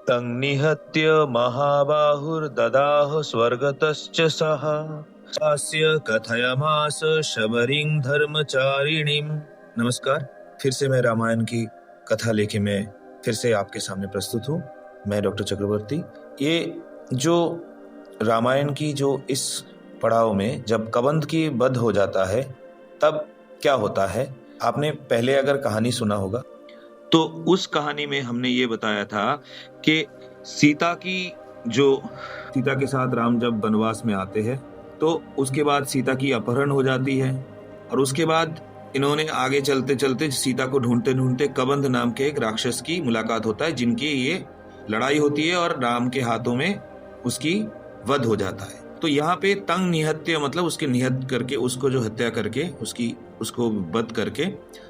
तं निहत्य महाबाहुर्ददाह स्वर्गतश्च सः अस्य कथयमास शबरीं धर्मचारिणीं। नमस्कार, फिर से मैं रामायण की कथा लेके मैं फिर से आपके सामने प्रस्तुत हूँ। मैं डॉक्टर चक्रवर्ती। ये जो रामायण की जो इस पड़ाव में जब कबंध की वध हो जाता है तब क्या होता है, आपने पहले अगर कहानी सुना होगा तो उस कहानी में हमने ये बताया था कि सीता के साथ राम जब वनवास में आते हैं तो उसके बाद सीता की अपहरण हो जाती है और उसके बाद इन्होंने आगे चलते चलते सीता को ढूंढते ढूंढते कबंध नाम के एक राक्षस की मुलाकात होता है, जिनकी ये लड़ाई होती है और राम के हाथों में उसकी वध हो जाता है। तो यहाँ पे तंग निहत्य मतलब उसके निहत करके, उसको जो हत्या करके उसको वध करके,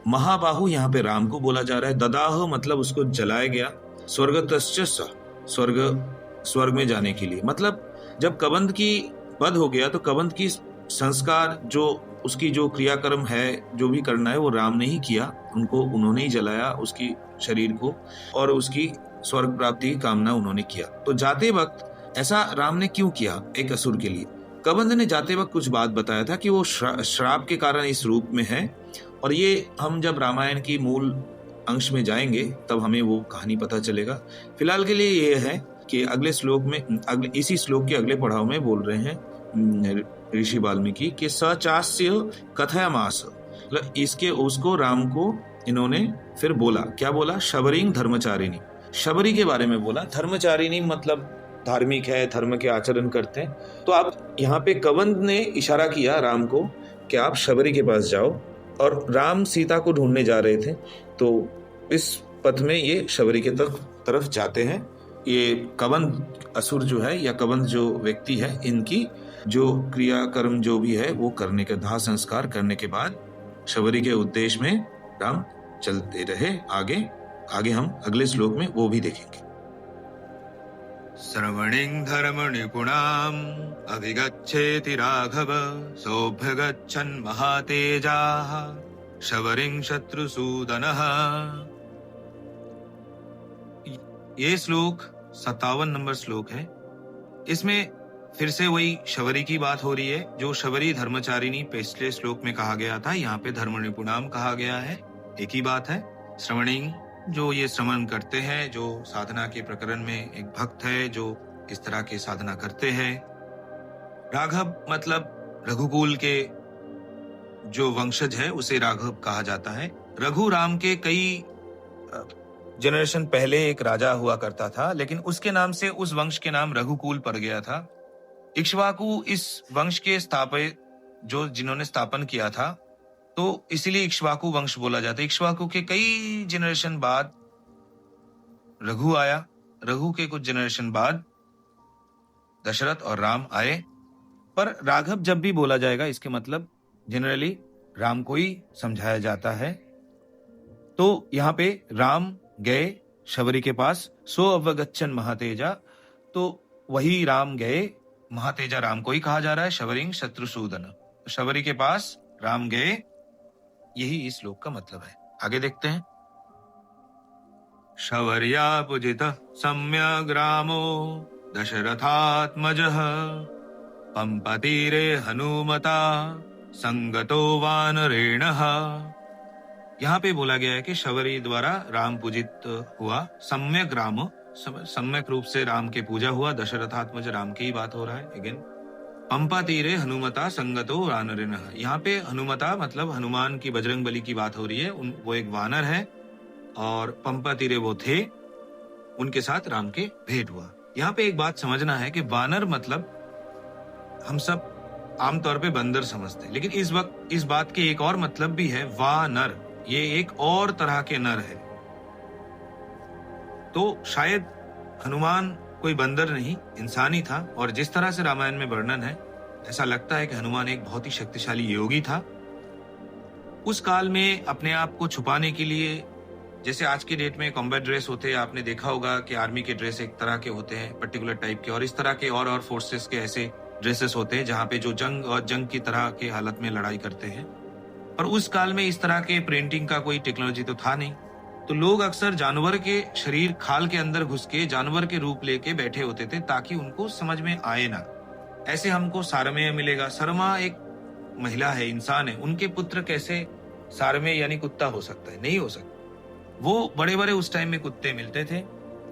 महाबाहु यहाँ पे राम को बोला जा रहा है। ददाह मतलब उसको जलाया गया, स्वर्गतश्च स्वर्ग में जाने के लिए। मतलब जब कबंध की वध हो गया तो कबंध की संस्कार जो उसकी जो क्रियाक्रम है, जो भी करना है वो राम ने ही किया, उन्होंने ही जलाया उसकी शरीर को और उसकी स्वर्ग प्राप्ति की कामना उन्होंने किया। तो जाते वक्त ऐसा राम ने क्यों किया एक असुर के लिए? कबंध ने जाते वक्त कुछ बात बताया था कि वो श्राप के कारण इस रूप में है, और ये हम जब रामायण की मूल अंश में जाएंगे तब हमें वो कहानी पता चलेगा। फिलहाल के लिए ये है कि इसी श्लोक के अगले पड़ाव में बोल रहे हैं ऋषि वाल्मीकि कि सचास्य कथयामास, मतलब इसके उसको राम को इन्होंने फिर बोला, क्या बोला? शबरीं धर्मचारिणी, शबरी के बारे में बोला। धर्मचारिणी मतलब धार्मिक है, धर्म के आचरण करते हैं। तो आप यहाँ पे कबंध ने इशारा किया राम को कि आप शबरी के पास जाओ, और राम सीता को ढूंढने जा रहे थे तो इस पथ में ये शबरी के तरफ जाते हैं। ये कबंध असुर जो है या कबंध जो व्यक्ति है, इनकी जो क्रियाकर्म जो भी है वो करने के दाह संस्कार करने के बाद शबरी के उद्देश्य में राम चलते रहे आगे हम अगले श्लोक में वो भी देखेंगे। श्रवणिं धर्म निपुणाम अभिगच्छेति राघव सोऽभ्यगच्छन् महातेजाः शबरिं शत्रुसूदनः। ये श्लोक 57 नंबर श्लोक है। इसमें फिर से वही शबरी की बात हो रही है, जो शबरी धर्मचारिणी पिछले श्लोक में कहा गया था, यहाँ पे धर्म निपुणाम कहा गया है। एक ही बात है। श्रवणिं जो ये श्रवण करते हैं, जो साधना के प्रकरण में एक भक्त है जो इस तरह के साधना करते हैं। राघव मतलब रघुकुल के जो वंशज है उसे राघव कहा जाता है। रघु राम के कई जनरेशन पहले एक राजा हुआ करता था, लेकिन उसके नाम से उस वंश के नाम रघुकुल पड़ गया था। इक्ष्वाकु इस वंश के जिन्होंने स्थापन किया था, तो इसीलिए इक्ष्वाकु वंश बोला जाता है। इक्ष्वाकु के कई जनरेशन बाद रघु आया, रघु के कुछ जनरेशन बाद दशरथ और राम आए। पर राघव जब भी बोला जाएगा इसके मतलब जनरली राम को ही समझाया जाता है। तो यहाँ पे राम गए शबरी के पास, सो अवगच्छन महातेजा, तो वही राम गए, महातेजा राम को ही कहा जा रहा है, शबरिं शत्रुसूदन, शबरी के पास राम गए, यही इस श्लोक का मतलब है। आगे देखते हैं। शबर्या पूजित सम्यग् रामो दशरथात्मजः पंपतीरे हनुमता संगतो वानरेणः। यहाँ पे बोला गया है कि शबरी द्वारा राम पूजित हुआ, सम्यक राम, सम्यक रूप से राम के पूजा हुआ। दशरथात्मज राम की ही बात हो रहा है अगेन। पंपा तीरे हनुमता संगतो वानरेणः, यहाँ पे हनुमता मतलब हनुमान की, बजरंग बली की बात हो रही है। वो एक वानर है और पंपा तीरे वो थे, उनके साथ राम के भेंट हुआ। यहाँ पे एक बात समझना है कि वानर मतलब हम सब आमतौर पे बंदर समझते हैं, लेकिन इस वक्त इस बात के एक और मतलब भी है, वानर, ये एक और तरह के नर है। तो शायद हनुमान कोई बंदर नहीं, इंसान ही था। और जिस तरह से रामायण में वर्णन है, ऐसा लगता है कि हनुमान एक बहुत ही शक्तिशाली योगी था। उस काल में अपने आप को छुपाने के लिए, जैसे आज की डेट में कॉम्बैट ड्रेस होते हैं, आपने देखा होगा कि आर्मी के ड्रेस एक तरह के होते हैं, पर्टिकुलर टाइप के, और इस तरह के और फोर्सेस के ऐसे ड्रेसेस होते हैं जहाँ पे जो जंग की तरह के हालत में लड़ाई करते हैं। पर उस काल में इस तरह के प्रिंटिंग का कोई टेक्नोलॉजी तो था नहीं, तो लोग अक्सर जानवर के शरीर खाल के अंदर घुस के जानवर के रूप लेके बैठे होते थे ताकि उनको समझ में आए ना। ऐसे हमको सारमेय मिलेगा। सरमा एक महिला है, इंसान है, उनके पुत्र कैसे सारमेय यानी कुत्ता हो सकता है? नहीं हो सकता। वो बड़े बड़े उस टाइम में कुत्ते मिलते थे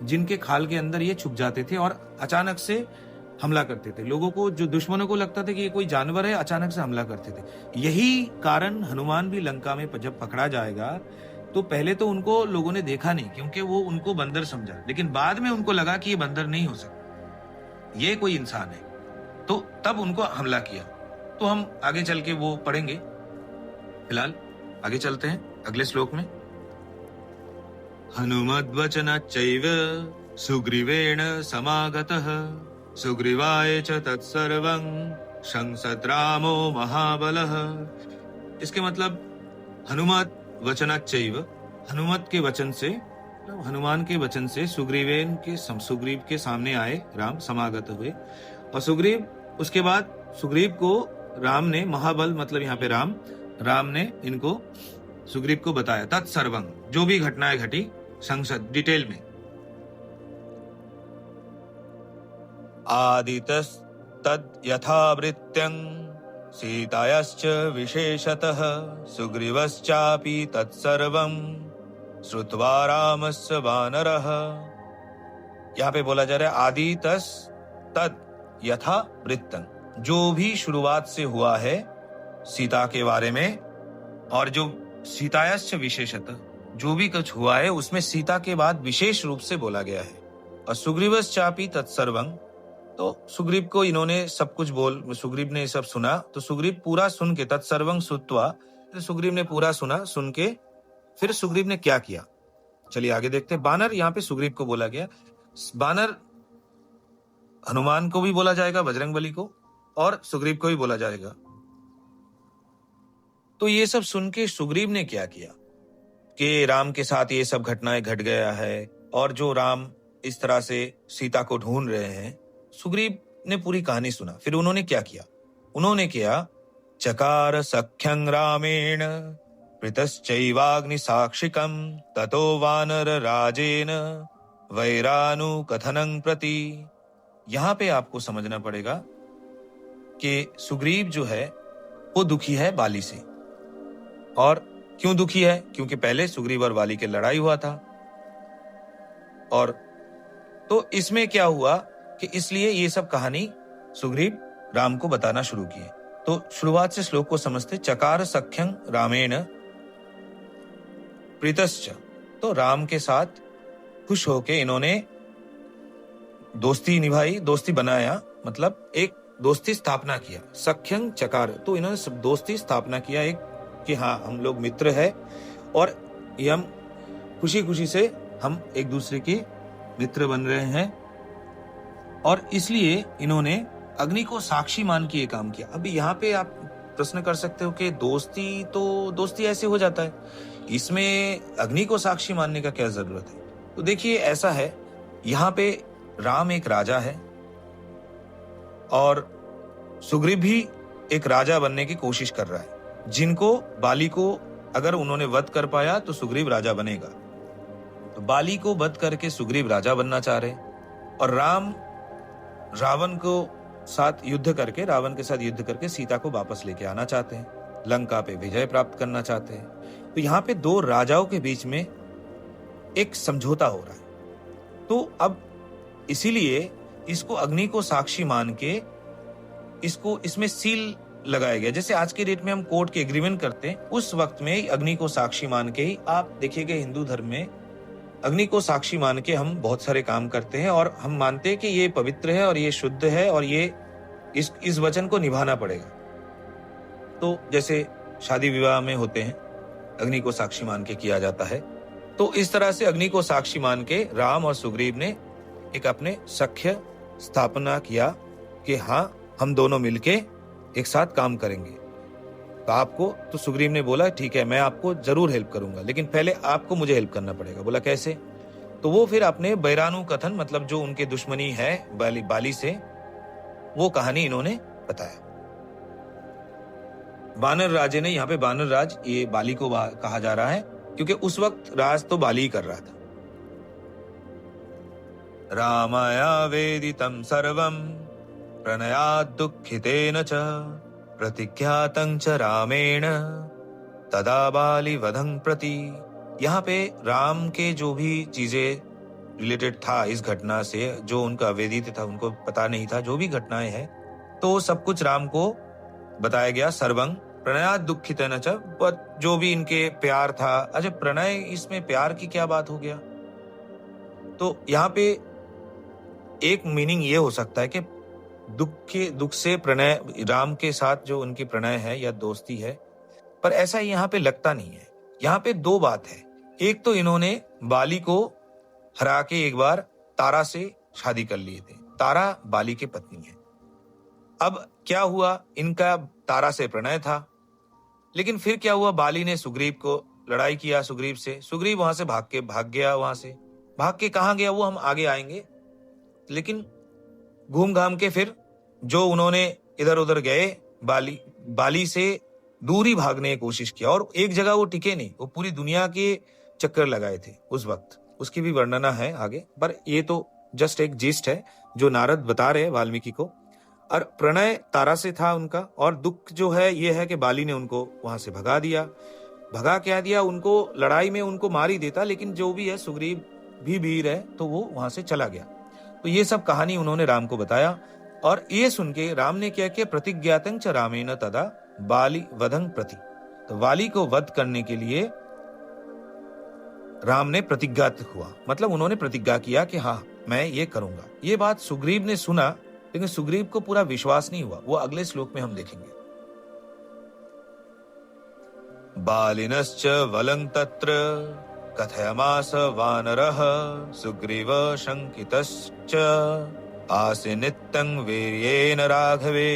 जिनके खाल के अंदर ये छुप जाते थे और अचानक से हमला करते थे। लोगों को, जो दुश्मनों को लगता था कि ये कोई जानवर है, अचानक से हमला करते थे। यही कारण हनुमान भी लंका में जब पकड़ा जाएगा तो पहले तो उनको लोगों ने देखा नहीं क्योंकि वो उनको बंदर समझा, लेकिन बाद में उनको लगा कि ये बंदर नहीं हो सकता, ये कोई इंसान है, तो तब उनको हमला किया। तो हम आगे चल के वो पढ़ेंगे। फिलहाल आगे चलते हैं अगले श्लोक में। हनुमद्वचनच्चैव सुग्रीवेण समागतः सुग्रीवाय च तत्सर्वं शंसत् रामो महाबलः। इसके मतलब हनुमत वचनच्चैव, हनुमत के वचन से, हनुमान के वचन से सुग्रीव के सामने आए राम, समागत हुए। और सुग्रीव, उसके बाद सुग्रीव को राम ने, महाबल मतलब यहाँ पे राम ने इनको सुग्रीव को बताया तत्सर्वं, जो भी घटनाएं घटी संसद डिटेल में। आदितस्तद् यथावृत्त्यं सीतायाश्च विशेषतः सुग्रीवश्चापि तत्सर्वं श्रुत्वा रामस्य वानरः। यहाँ पे बोला जा रहा है आदितस्तद् यथावृत्तं, जो भी शुरुआत से हुआ है सीता के बारे में, और जो सीतायाश्च विशेषतः, जो भी कुछ हुआ है उसमें सीता के बाद विशेष रूप से बोला गया है। और सुग्रीवश्चापि तत्सर्वं, तो सुग्रीव को इन्होंने सब कुछ सुग्रीव ने सब सुना, तो सुग्रीव पूरा सुन के, तत्सर्वं श्रुत्वा, तो सुग्रीव ने पूरा सुना, सुन के फिर सुग्रीव ने क्या किया, चलिए आगे देखते हैं। बानर, यहाँ पे सुग्रीव को बोला गया। बानर हनुमान को भी बोला जाएगा, बजरंगबली को, और सुग्रीव को भी बोला जाएगा। तो ये सब सुन के सुग्रीव ने क्या किया कि राम के साथ ये सब घटनाएं घट गया है, और जो राम इस तरह से सीता को ढूंढ रहे हैं। सुग्रीव ने पूरी कहानी सुना। फिर उन्होंने क्या किया? उन्होंने किया चकार सख्यं रामेण पृतश्चैवाग्नि साक्षिकं ततो वानर राजेन वैरानु कथनं प्रति। यहां पे आपको समझना पड़ेगा कि सुग्रीव जो है वो दुखी है बाली से। और क्यों दुखी है? क्योंकि पहले सुग्रीव और बाली की लड़ाई हुआ था। और तो इसमें क्या हुआ कि इसलिए ये सब कहानी सुग्रीव राम को बताना शुरू किए। तो शुरुआत से श्लोक को समझते। चकार सख्यं रामेण प्रीतश्च, तो राम के साथ खुश होके इन्होंने दोस्ती निभाई, दोस्ती बनाया, मतलब एक दोस्ती स्थापना किया। सख्यं चकार, तो इन्होंने सब दोस्ती स्थापना किया एक, कि हाँ हम लोग मित्र है और ये हम खुशी खुशी से हम एक दूसरे के मित्र बन रहे हैं। और इसलिए इन्होंने अग्नि को साक्षी मान के ये काम किया। अभी यहाँ पे आप प्रश्न कर सकते हो कि दोस्ती तो दोस्ती ऐसे हो जाता है, इसमें अग्नि को साक्षी मानने का क्या जरूरत है? तो देखिए ऐसा है, यहाँ पे राम एक राजा है और सुग्रीव भी एक राजा बनने की कोशिश कर रहा है, जिनको बाली को अगर उन्होंने वध कर पाया तो सुग्रीव राजा बनेगा। तो बाली को वध करके सुग्रीव राजा बनना चाह रहे, और राम रावण के साथ युद्ध करके सीता को वापस लेके आना चाहते हैं, लंका पे विजय प्राप्त करना चाहते हैं। तो यहाँ पे दो राजाओं के बीच में एक समझौता हो रहा है। तो अब इसीलिए इसको अग्नि को साक्षी मान के इसमें सील लगाया गया। जैसे आज के डेट में हम कोर्ट के एग्रीमेंट करते हैं, उस वक्त में अग्नि को साक्षी मान के ही, आप देखिएगा हिंदू धर्म में अग्नि को साक्षी मान के हम बहुत सारे काम करते हैं, और हम मानते हैं कि ये पवित्र है और ये शुद्ध है और ये इस वचन को निभाना पड़ेगा। तो जैसे शादी विवाह में होते हैं, अग्नि को साक्षी मान के किया जाता है। तो इस तरह से अग्नि को साक्षी मान के राम और सुग्रीव ने एक अपने सख्य स्थापना किया कि हाँ हम दोनों मिलके एक साथ काम करेंगे। तो सुग्रीव ने बोला ठीक है, मैं आपको जरूर हेल्प करूंगा, लेकिन पहले आपको मुझे हेल्प करना पड़ेगा। बोला कैसे? तो वो फिर अपने बैरानु कथन, मतलब जो उनके दुश्मनी है बाली से, वो कहानी इन्होंने बताया। बानर राजे ने, यहाँ पे बानर राज ये बाली को कहा जा रहा है, क्योंकि उस वक्त राज तो बाली कर रहा था। रामाया वेदितं सर्वं प्रणयात् दुःखितेन च प्रतिज्ञातं च रामेण तदा बाली वधं प्रति। यहाँ पे राम के जो भी चीजें रिलेटेड था इस घटना से, जो उनका अवेदित था, उनको पता नहीं था, जो भी घटनाएं हैं, तो सब कुछ राम को बताया गया। सर्वं प्रणयात् दुःखितेन च, जो भी इनके प्यार था। अच्छा, प्रणय, इसमें प्यार की क्या बात हो गया? तो यहाँ पे एक मीनिंग ये हो सकता है कि दुख से प्रणय, राम के साथ जो उनकी प्रणय है या दोस्ती है, पर ऐसा यहाँ पे लगता नहीं है। यहाँ पे दो बात है। एक तो इन्होंने बाली को हरा के एक बार तारा से शादी कर लिए थे। तारा बाली की पत्नी है। अब क्या हुआ, इनका तारा से प्रणय था, लेकिन फिर क्या हुआ, बाली ने सुग्रीव को लड़ाई किया, सुग्रीव से। सुग्रीव वहां से भाग गया। वहां से भाग के कहां गया वो हम आगे आएंगे, लेकिन घूम घाम के फिर जो उन्होंने इधर उधर गए, बाली से दूरी भागने की कोशिश किया, और एक जगह वो टिके नहीं, वो पूरी दुनिया के चक्कर लगाए थे उस वक्त। उसकी भी वर्णना है आगे, पर ये तो जस्ट एक जिस्ट है जो नारद बता रहे हैं वाल्मीकि को। और प्रणय तारा से था उनका, और दुख जो है ये है कि बाली ने उनको वहां से भगा दिया। भगा क्या दिया, उनको लड़ाई में उनको मार ही देता, लेकिन जो भी है, सुग्रीव भी वीर है, तो वो वहां से चला गया। तो ये सब कहानी उन्होंने राम को बताया, और ये सुन के राम ने क्या किया, प्रतिज्ञातं च रामेण तदा बाली वधं प्रति। तो बाली को वध करने के लिए राम ने प्रतिज्ञात हुआ, मतलब उन्होंने प्रतिज्ञा किया कि हाँ मैं ये करूंगा। ये बात सुग्रीव ने सुना, लेकिन सुग्रीव को पूरा विश्वास नहीं हुआ। वो अगले श्लोक में हम देखेंगे। बालिनश्च वलं तत्र कथयमास वानरः सुग्रीव शंकितश्च आसे नित्यं वीर्येण राघवे।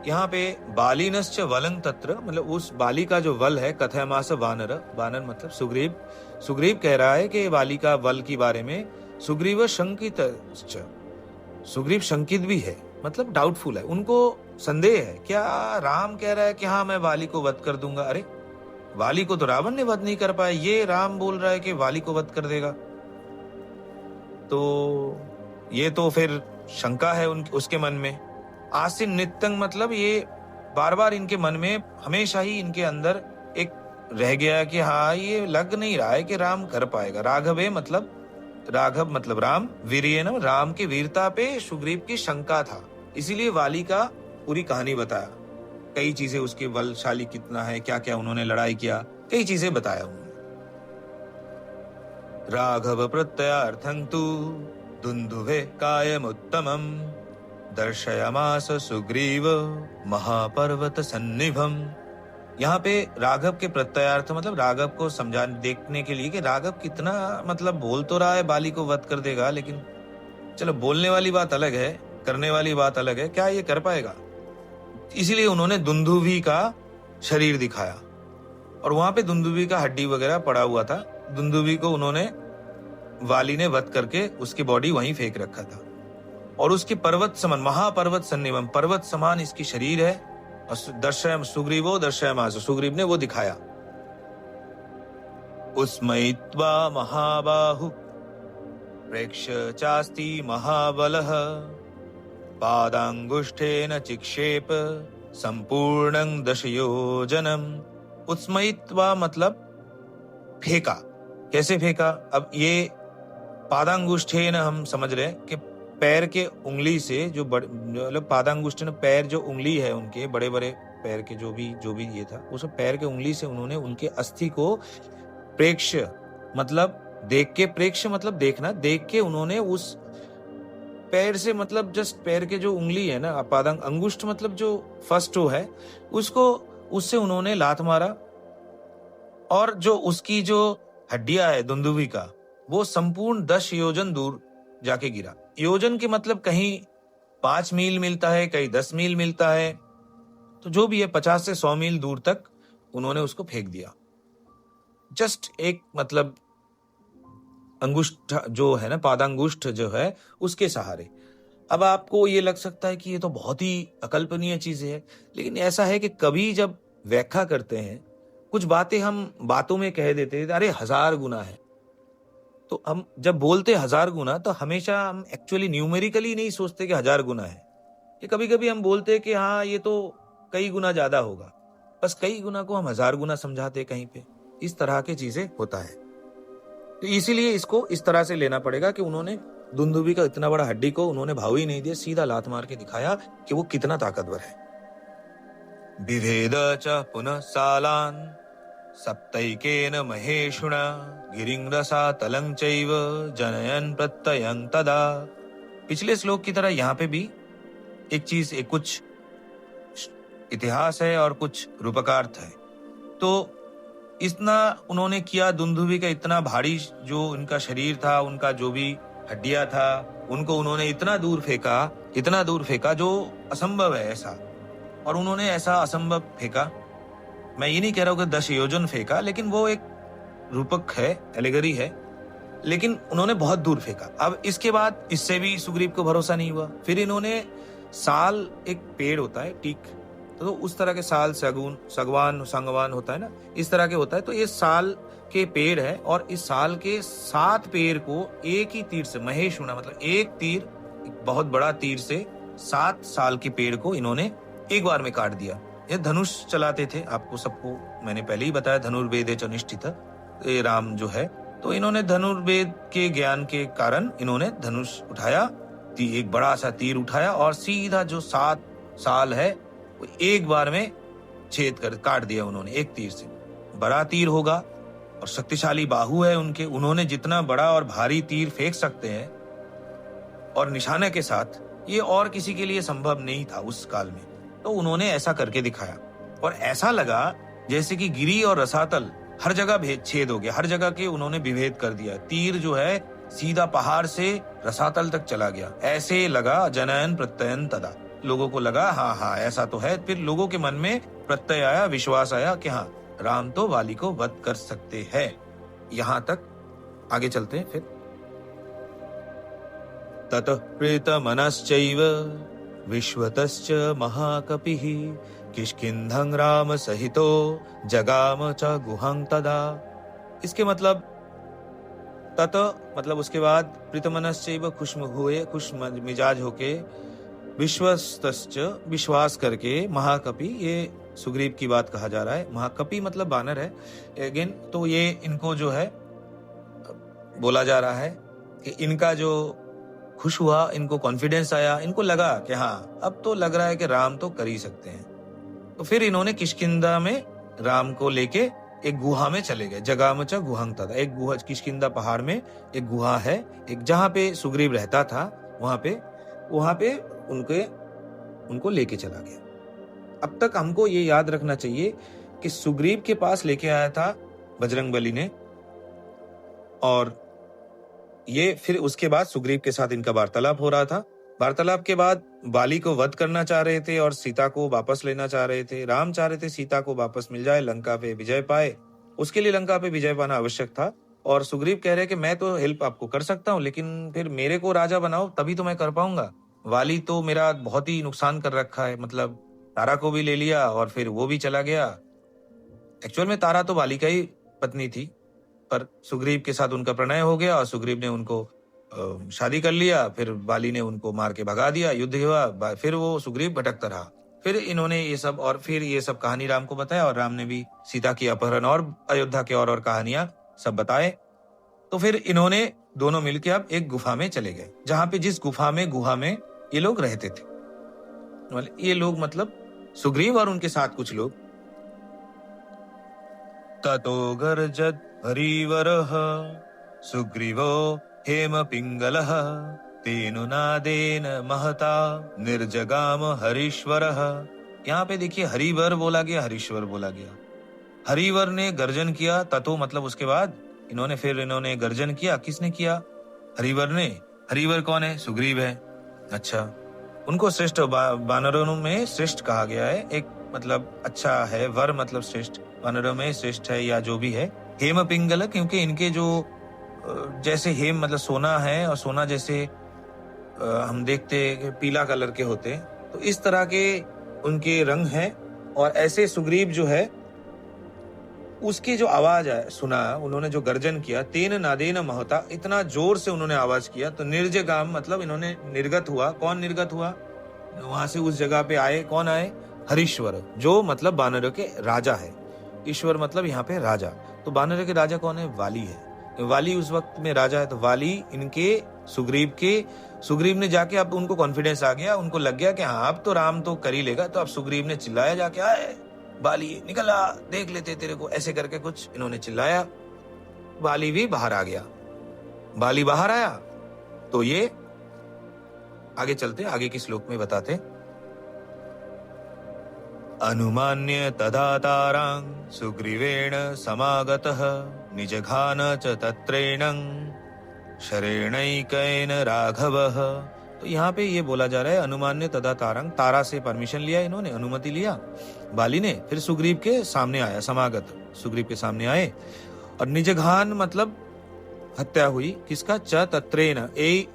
यहाँ पे बालिनश्च वलं तत्र, मतलब उस बाली का जो वल है, कथयमास वानर, वानर मतलब सुग्रीव। सुग्रीव कह रहा है कि बाली का वल के बारे में, सुग्रीव शंकितश्च, सुग्रीव शंकित भी है, मतलब डाउटफुल है, उनको संदेह है। क्या राम कह रहा है कि हाँ मैं बाली को वध कर दूंगा? अरे वाली को तो रावण ने वध नहीं कर पाया, ये राम बोल रहा है कि वाली को वध कर देगा। तो ये तो फिर शंका है उसके मन में। आसिन नित्यं मतलब ये बार बार इनके मन में, हमेशा ही इनके अंदर एक रह गया कि हाँ ये लग नहीं रहा है कि राम कर पाएगा। राघवे मतलब, राघव मतलब राम, वीर्येण राम की वीरता पे सुग्रीव की शंका था, इसीलिए वाली का पूरी कहानी बताया। कई चीजें, उसके बलशाली कितना है, क्या क्या उन्होंने लड़ाई किया, कई चीजें बताया उन्होंने। राघव प्रत्ययार्थं तु दुंदुभे कायमुत्तमं दर्शयामास सुग्रीव महापर्वत सन्निभम। यहाँ पे राघव के प्रत्ययार्थ मतलब राघव को समझा देखने के लिए कि राघव कितना, मतलब बोल तो रहा है बाली को वध कर देगा, लेकिन चलो बोलने वाली बात अलग है, करने वाली बात अलग है, क्या ये कर पाएगा? इसीलिए उन्होंने दुंदुभी का शरीर दिखाया, और वहां पे दुंदुभी का हड्डी वगैरह पड़ा हुआ था। दुंदुभी को उन्होंने, वाली ने वध करके उसकी बॉडी वहीं फेंक रखा था, और उसके पर्वत समान, महापर्वत सन्निभम, पर्वत समान इसकी शरीर है। और दर्शय सुग्रीवो दर्शयमास, सुग्रीव ने वो दिखाया। उस्मयित्वा महाबाहु प्रेक्ष्य चास्ति महाबलः पादांगुष्ठेन चिक्षेप संपूर्णं दशयोजनम। उत्स्मयित्वा मतलब फेंका। कैसे फेंका? अब ये पादांगुष्ठेन हम समझ रहे हैं कि पैर के उंगली से, जो मतलब पादांगुष्ठेन पैर, जो उंगली है उनके बड़े बड़े पैर के, जो भी ये था, उस पैर के उंगली से उन्होंने उनके अस्थि को प्रेक्ष्य मतलब देख के, प्रेक्ष्य मतलब देखना, देख के उन्होंने उस पैर से, मतलब जस्ट पैर के जो उंगली है ना, पादांग अंगुष्ठ मतलब जो फर्स्ट टो है, उसको, उससे उन्होंने लात मारा, और जो उसकी जो हड्डियां है दुंदुभी का, वो संपूर्ण 10 योजन दूर जाके गिरा। योजन के मतलब कहीं 5 मील मिलता है, कहीं 10 मील मिलता है, तो जो भी है 50 से 100 मील दूर तक उन्होंने उसको फेंक दिया। जस्ट एक मतलब अंगुष्ठ जो है ना, पादांगुष्ठ जो है, उसके सहारे। अब आपको ये लग सकता है कि ये तो बहुत ही अकल्पनीय चीज है, लेकिन ऐसा है कि कभी जब व्याख्या करते हैं कुछ बातें हम बातों में कह देते थे, अरे 1000 गुना है। तो हम जब बोलते 1000 गुना तो हमेशा हम एक्चुअली न्यूमेरिकली नहीं सोचते कि 1000 गुना है। ये कभी कभी हम बोलते हैं कि हाँ ये तो कई गुना ज्यादा होगा, बस कई गुना को हम 1000 गुना समझाते कहीं पे। इस तरह की चीजें होता है। तो इसीलिए इसको इस तरह से लेना पड़ेगा कि उन्होंने दुंदुभी का इतना बड़ा हड्डी को उन्होंने भाव ही नहीं दिया, सीधा लात मार के दिखाया कि वो कितना ताकतवर है। विभेद च पुनः सालान सप्तैकेन महेशुना गिरिं रसातलं चैव जनयन् प्रत्ययं तदा। पिछले श्लोक की तरह यहाँ पे भी एक कुछ इतिहास है और कुछ रूपकार्थ है। तो इतना उन्होंने किया, दुंदुभी का इतना भारी जो उनका शरीर था, उनका जो भी हड्डियां था, उनको उन्होंने इतना दूर फेंका जो असंभव है ऐसा। और उन्होंने ऐसा असंभव फेंका, मैं ये नहीं कह रहा हूं कि 10 योजन फेंका, लेकिन वो एक रूपक है, एलिगरी है, लेकिन उन्होंने बहुत दूर फेंका। अब इसके बाद इससे भी सुग्रीव को भरोसा नहीं हुआ। फिर इन्होंने साल, एक पेड़ होता है टीक, तो उस तरह के साल, संगवान होता है ना, इस तरह के होता है। तो ये साल के पेड़ है और इस साल के 7 पेड़ को एक ही तीर से, महेशुना मतलब एक तीर, एक बहुत बड़ा तीर से 7 साल के पेड़ को इन्होंने एक बार में काट दिया। ये धनुष चलाते थे, आपको सबको मैंने पहले ही बताया, धनुर्वेदे च निष्ठितः, ये राम जो है। तो इन्होंने धनुर्वेद के ज्ञान के कारण इन्होंने धनुष उठाया, एक बड़ा सा तीर उठाया और सीधा जो 7 साल है वो एक बार में छेद कर काट दिया उन्होंने एक तीर से। बड़ा तीर होगा और शक्तिशाली बाहु है उनके, उन्होंने जितना बड़ा और भारी तीर फेंक सकते हैं और निशाने के साथ, ये और किसी के लिए संभव नहीं था उस काल में। तो उन्होंने ऐसा करके दिखाया और ऐसा लगा जैसे कि गिरी और रसातल हर जगह छेद हो गया, हर जगह के उन्होंने विभेद कर दिया। तीर जो है सीधा पहाड़ से रसातल तक चला गया, ऐसे लगा। जनयन प्रत्ययन तदा, लोगों को लगा हाँ ऐसा तो है। फिर लोगों के मन में प्रत्यय आया, विश्वास आया कि हाँ राम तो वाली को वध कर सकते हैं। यहां तक आगे चलते हैं। फिर ततः प्रीतमनश्चैव विश्वतश्च महाकपिः किष्किन्धं राम सहितो जगाम च गुहं तदा। इसके मतलब ततः मतलब उसके बाद, प्रीतमनश्चैव खुश हुए, खुश मिजाज होके, विश्वस्तश्च विश्वास करके, महाकपि ये सुग्रीव की बात कहा जा रहा है। महाकपि मतलब बानर है अगेन। तो ये इनको जो है बोला जा रहा है कि इनका जो खुश हुआ, इनको कॉन्फिडेंस आया, इनको लगा कि हाँ अब तो लग रहा है कि राम तो कर ही सकते हैं। तो फिर इन्होंने किष्किंधा में राम को लेके एक गुहा में चले गए। जगामच गुहं तदा, एक गुहा, किष्किंधा पहाड़ में एक गुहा है, एक जहां पे सुग्रीव रहता था, वहां पे उनको लेके चला गया। अब तक हमको ये याद रखना चाहिए कि सुग्रीव के पास लेके आया था बजरंगबली ने, और ये फिर उसके बाद सुग्रीव के साथ इनका वार्तालाप हो रहा था। वार्तालाप के बाद बाली को वध करना चाह रहे थे और सीता को वापस लेना चाह रहे थे। राम चाह रहे थे सीता को वापस मिल जाए, लंका पे विजय पाए, उसके लिए लंका पे विजय पाना आवश्यक था। और सुग्रीव कह रहे कि मैं तो हेल्प आपको कर सकता हूँ, लेकिन फिर मेरे को राजा बनाओ तभी तो मैं कर पाऊंगा। वाली तो मेरा बहुत ही नुकसान कर रखा है, मतलब तारा को भी ले लिया और फिर वो भी चला गया। एक्चुअल में तारा तो वाली का ही पत्नी थी, पर सुग्रीव के साथ उनका प्रणय हो गया और सुग्रीव ने उनको शादी कर लिया। फिर वाली ने उनको मार के भगा दिया, युद्ध हुआ, फिर वो सुग्रीव भटकता रहा। फिर इन्होंने ये सब और फिर ये सब कहानी राम को बताया और राम ने भी सीता की अपहरण और अयोध्या के और कहानियां सब बताए। तो फिर इन्होंने दोनों मिलकर अब एक गुफा में चले गए, जहां पे जिस गुहा में ये लोग रहते थे। ये लोग मतलब सुग्रीव और उनके साथ कुछ लोग। ततो गर्जत हरिवरः सुग्रीवो हेम पिंगलः तेनुनादेन महता निर्जगाम हरीश्वरः। यहाँ पे देखिए हरिवर बोला गया, हरीश्वर बोला गया। हरिवर ने गर्जन किया, ततो मतलब उसके बाद इन्होंने गर्जन किया। किसने किया? हरिवर ने। हरिवर कौन है? सुग्रीव है। अच्छा, उनको श्रेष्ठ वानरों में श्रेष्ठ कहा गया है। एक मतलब अच्छा है, वर मतलब श्रेष्ठ, वानरों में श्रेष्ठ है या जो भी है। हेम पिंगल क्योंकि इनके जो जैसे हेम मतलब सोना है और सोना जैसे हम देखते पीला कलर के होते, तो इस तरह के उनके रंग हैं। और ऐसे सुग्रीव जो है उसकी जो आवाज है सुना, उन्होंने जो गर्जन किया, तेन नादेन महता, इतना जोर से उन्होंने आवाज किया, तो निर्जगाम मतलब इन्होंने निर्गत हुआ। कौन निर्गत हुआ? वहां से उस जगह पे आए। कौन आए? हरीश्वर, जो मतलब वानरों के राजा है। ईश्वर मतलब यहाँ पे राजा। तो वानरों के राजा कौन है? वाली है। वाली उस वक्त में राजा है। तो वाली इनके सुग्रीव ने जाके, अब उनको कॉन्फिडेंस आ गया, उनको लग गया कि हाँ अब तो राम तो कर ही लेगा। तो अब सुग्रीव ने चिल्लाया जाके, आए वाली निकल आ, देख लेते तेरे को, ऐसे करके कुछ इन्होंने चिल्लाया। वाली भी बाहर आ गया। वाली बाहर आया तो ये आगे चलते, आगे की श्लोक में बताते। अनुमान्य तदा तारां सुग्रीवेण समागतः निजघान च तत्रेणं शरेणैकेन राघवः। तो यहाँ पे ये बोला जा रहा है, अनुमान्य तदा तारंग, तारा से परमिशन लिया इन्होंने, अनुमति लिया बाली ने, फिर सुग्रीव के सामने आया, समागत सुग्रीव के सामने आए। और निजघान मतलब हत्या हुई, किसका? च तत्रेण,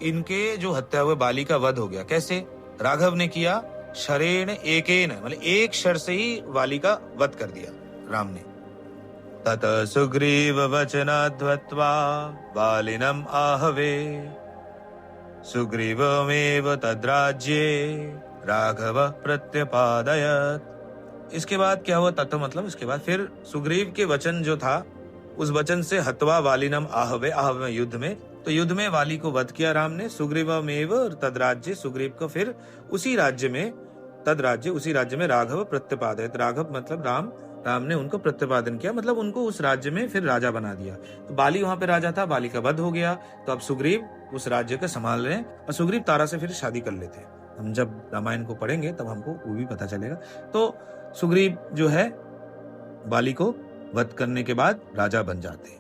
इनके जो हत्या हुए बाली का वध हो गया। कैसे? राघव ने किया, शरेण एकेन, मतलब एक शर से ही वाली का वध कर दिया राम ने। तत सुग्रीव वचनाद्वत्वा वालिनम आहवे सुग्रीवमेव तद्राज्ये राघव प्रत्यपादयत्। इसके बाद क्या हुआ? तत्व मतलब इसके बाद फिर सुग्रीव के वचन जो था, उस वचन से हत्वा वालिनम आहवे, आहवे युद्ध में, तो युद्ध में वाली को वध किया राम ने। सुग्रीवमेव तद्राज्ये, सुग्रीव को फिर उसी राज्य में, तद्राज्य उसी राज्य में राघव प्रत्यपादयत्, राघव मतलब राम, राम ने उनको प्रत्यपादन किया, मतलब उनको उस राज्य में फिर राजा बना दिया। तो बाली वहां पे राजा था, बाली का वध हो गया, तो अब सुग्रीव उस राज्य को संभाल रहे हैं। और सुग्रीव तारा से फिर शादी कर लेते हैं। हम जब रामायण को पढ़ेंगे तब हमको वो भी पता चलेगा। तो सुग्रीव जो है बाली को वध करने के बाद राजा बन जाते हैं।